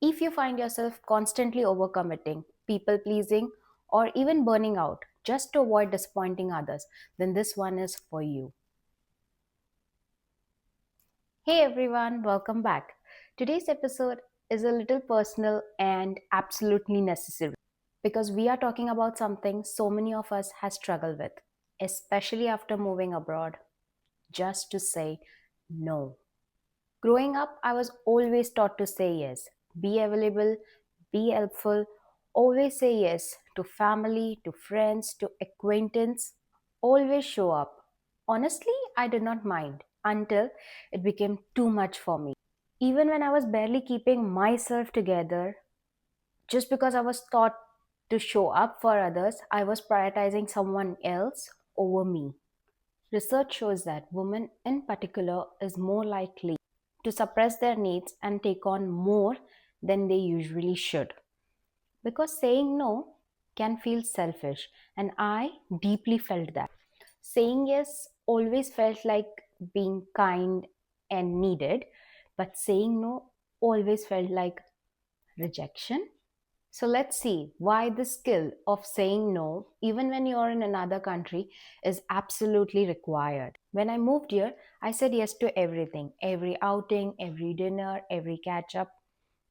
If you find yourself constantly overcommitting, people pleasing, or even burning out just to avoid disappointing others, then this one is for you. Hey everyone, welcome back. Today's episode is a little personal and absolutely necessary because we are talking about something so many of us has struggled with, especially after moving abroad, just to say no. Growing up, I was always taught to say yes, be available, be helpful, always say yes to family, to friends, to acquaintance, always show up. Honestly, I did not mind until it became too much for me. Even when I was barely keeping myself together, just because I was taught to show up for others, I was prioritizing someone else over me. Research shows that women in particular is more likely to suppress their needs and take on more than they usually should. Because saying no can feel selfish, and I deeply felt that. Saying yes always felt like being kind and needed, but saying no always felt like rejection. So let's see why the skill of saying no, even when you're in another country, is absolutely required. When I moved here, I said yes to everything, every outing, every dinner, every catch up.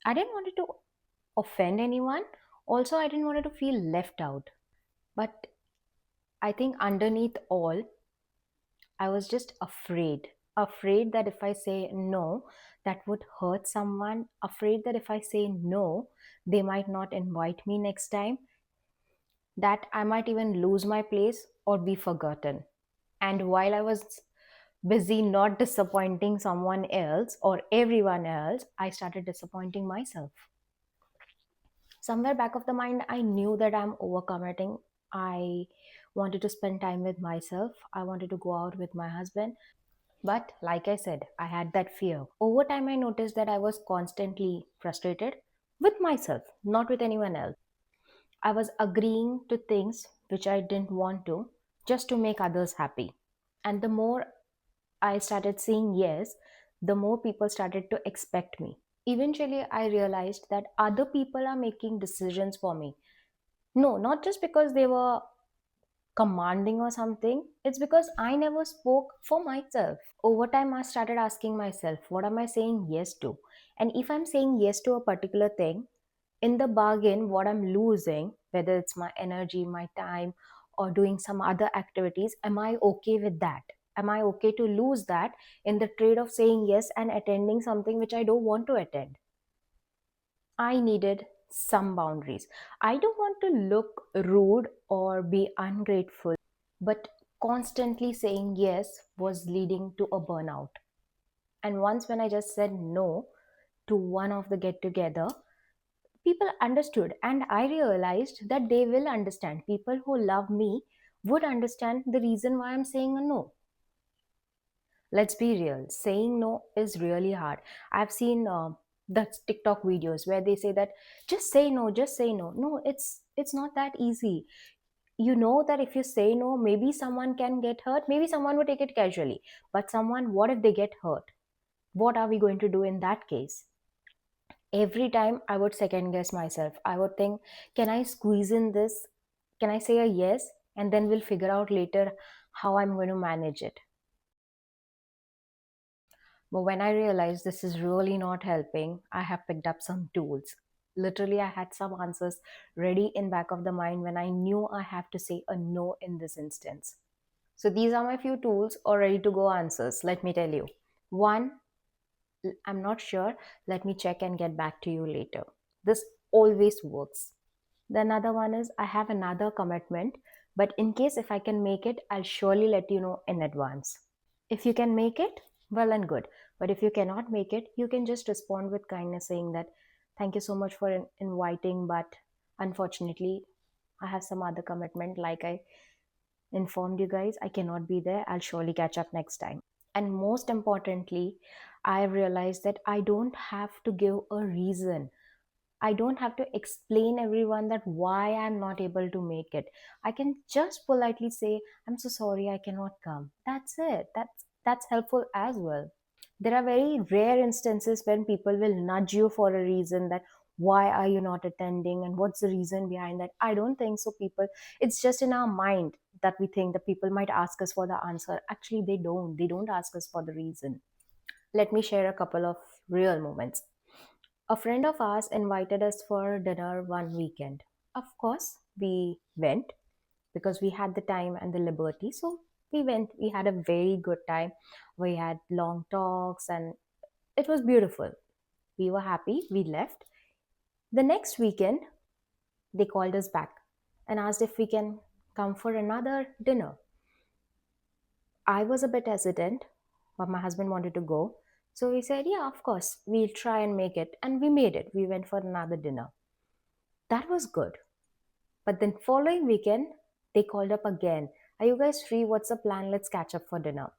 I didn't want it to offend anyone. Also, I didn't want it to feel left out. But I think underneath all, I was just afraid. Afraid that if I say no, that would hurt someone. Afraid that if I say no, they might not invite me next time, that I might even lose my place or be forgotten. And while I was busy not disappointing someone else or everyone else, I started disappointing myself. Somewhere back of the mind, I knew that I'm overcommitting. I wanted to spend time with myself. I wanted to go out with my husband. But like I said, I had that fear. Over time, I noticed that I was constantly frustrated with myself, not with anyone else. I was agreeing to things which I didn't want to just to make others happy. And the more I started saying yes, the more people started to expect me. Eventually, I realized that other people are making decisions for me. No, not just because they were commanding or something, it's because I never spoke for myself. Over time, I started asking myself, what am I saying yes to? And if I'm saying yes to a particular thing, in the bargain, what I'm losing, whether it's my energy, my time, or doing some other activities, am I okay with that? Am I okay to lose that in the trade of saying yes and attending something which I don't want to attend? I needed some boundaries. I don't want to look rude or be ungrateful, but constantly saying yes was leading to a burnout. And once when I just said no to one of the get together, people understood, and I realized that they will understand. People who love me would understand the reason why I'm saying a no. Let's be real, saying no is really hard. I've seen the TikTok videos where they say that just say no, just say no. No, it's not that easy. You know that if you say no, maybe someone can get hurt, maybe someone would take it casually, but someone, what if they get hurt? What are we going to do in that case? Every time I would second guess myself. I would think, can I squeeze in this? Can I say a yes, and then we'll figure out later how I'm going to manage it? But when I realized this is really not helping, I have picked up some tools. Literally, I had some answers ready in back of the mind when I knew I have to say a no in this instance. So these are my few tools or ready to go answers. Let me tell you. One, I'm not sure. Let me check and get back to you later. This always works. The another one is, I have another commitment, but in case if I can make it, I'll surely let you know in advance. If you can make it, well and good. But if you cannot make it, you can just respond with kindness saying that, thank you so much for inviting, but unfortunately, I have some other commitment. Like I informed you guys, I cannot be there. I'll surely catch up next time. And most importantly, I realized that I don't have to give a reason. I don't have to explain everyone that why I'm not able to make it. I can just politely say, I'm so sorry I cannot come. That's it. That's helpful as well. There are very rare instances when people will nudge you for a reason that why are you not attending and what's the reason behind that? I don't think so, people. It's just in our mind that we think that people might ask us for the answer. Actually, they don't ask us for the reason. Let me share a couple of real moments. A friend of ours invited us for dinner one weekend. Of course, we went because we had the time and the liberty. So we went, we had a very good time. We had long talks and it was beautiful. We were happy, we left. The next weekend, they called us back and asked if we can come for another dinner. I was a bit hesitant, but my husband wanted to go. So we said, yeah, of course, we'll try and make it. And we made it. We went for another dinner. That was good. But then following weekend, they called up again. Are you guys free? What's the plan? Let's catch up for dinner.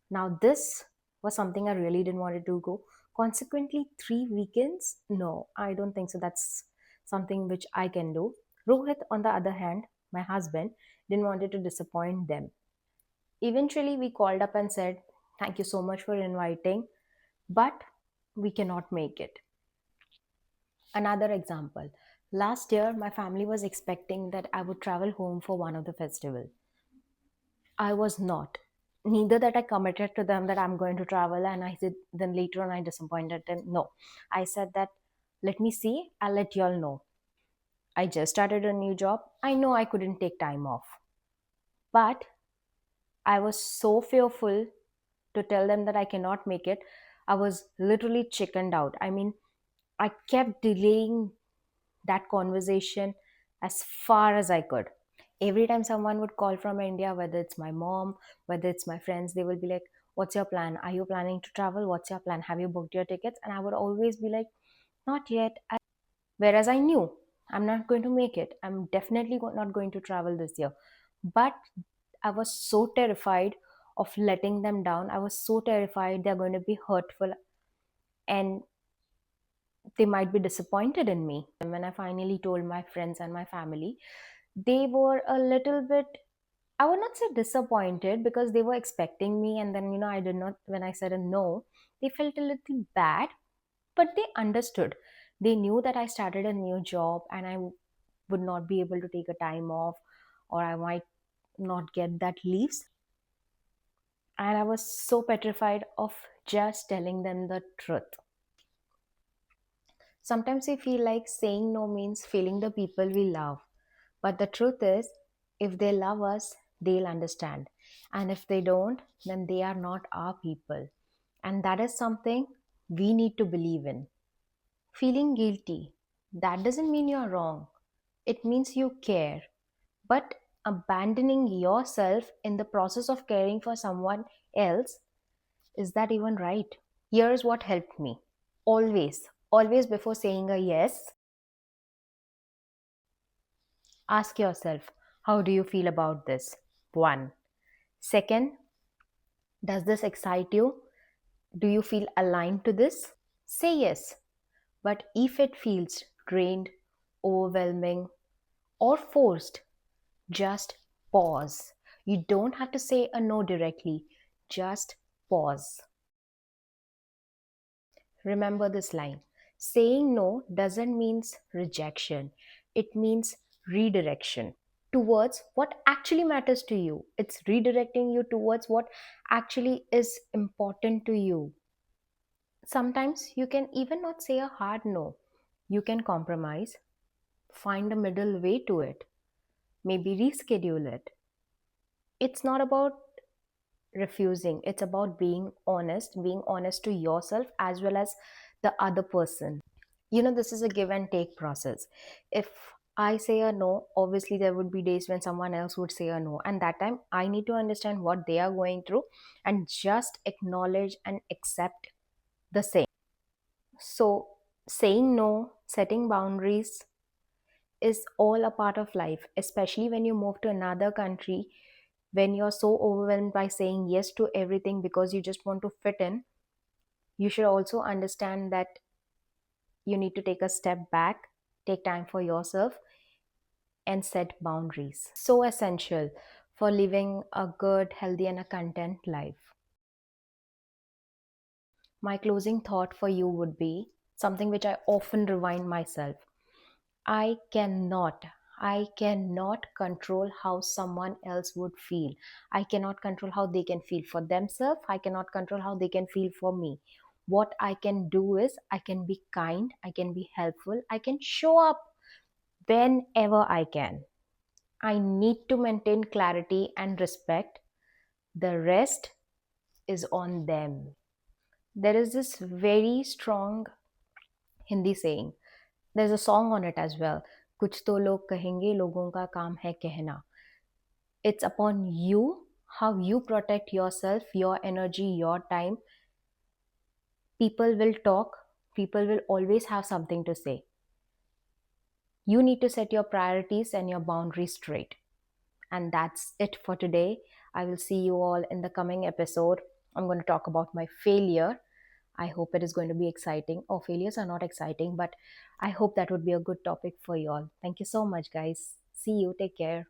Now this was something I really didn't want to go. Consequently, 3 weekends? No, I don't think so. That's something which I can do. Rohit, on the other hand, my husband, didn't want to disappoint them. Eventually, we called up and said, thank you so much for inviting, but we cannot make it. Another example. Last year, my family was expecting that I would travel home for one of the festival. I was not. Neither that I committed to them that I'm going to travel and I said then later on I disappointed them. No. I said that let me see, I'll let y'all know. I just started a new job. I know I couldn't take time off. But I was so fearful to tell them that I cannot make it. I was literally chickened out. I mean, I kept delaying that conversation as far as I could. Every time someone would call from India, whether it's my mom, whether it's my friends, they will be like, what's your plan? Are you planning to travel? What's your plan? Have you booked your tickets? And I would always be like, not yet. Whereas I knew I'm not going to make it. I'm definitely not going to travel this year. But I was so terrified of letting them down. I was so terrified they're going to be hurtful and they might be disappointed in me. And when I finally told my friends and my family, they were a little bit, I would not say disappointed because they were expecting me. And then, I did not, when I said a no, they felt a little bad, but they understood. They knew that I started a new job and I would not be able to take a time off or I might not get that leaves. And I was so petrified of just telling them the truth. Sometimes we feel like saying no means failing the people we love. But the truth is, if they love us, they'll understand. And if they don't, then they are not our people. And that is something we need to believe in. Feeling guilty, that doesn't mean you're wrong. It means you care. But abandoning yourself in the process of caring for someone else, is that even right? Here's what helped me. Always before saying a yes, ask yourself, how do you feel about this? One. Second, does this excite you? Do you feel aligned to this? Say yes. But if it feels drained, overwhelming, or forced, just pause. You don't have to say a no directly, just pause. Remember this line. Saying no doesn't mean rejection, it means redirection towards what actually matters to you. It's redirecting you towards what actually is important to you. Sometimes you can even not say a hard no. You can compromise, find a middle way to it, maybe reschedule it. It's not about refusing, it's about being honest to yourself as well as the other person. This is a give and take process. If I say a no, obviously there would be days when someone else would say a no, and that time I need to understand what they are going through and just acknowledge and accept the same. So, saying no, setting boundaries is all a part of life, especially when you move to another country, when you're so overwhelmed by saying yes to everything because you just want to fit in. You should also understand that you need to take a step back, take time for yourself, and set boundaries. So essential for living a good, healthy, and a content life. My closing thought for you would be something which I often remind myself. I cannot, I cannot control how someone else would feel. I cannot control how they can feel for themselves. I cannot control how they can feel for me. What I can do is I can be kind, I can be helpful, I can show up whenever I can. I need to maintain clarity and respect. The rest is on them. There is this very strong Hindi saying. There's a song on it as well. कुछ तो लोग कहेंगे लोगों का काम है कहना. It's upon you how you protect yourself, your energy, your time. People will talk, people will always have something to say. You need to set your priorities and your boundaries straight. And that's it for today. I will see you all in the coming episode. I'm going to talk about my failure. I hope it is going to be exciting. Oh, failures are not exciting, but I hope that would be a good topic for you all. Thank you so much, guys. See you. Take care.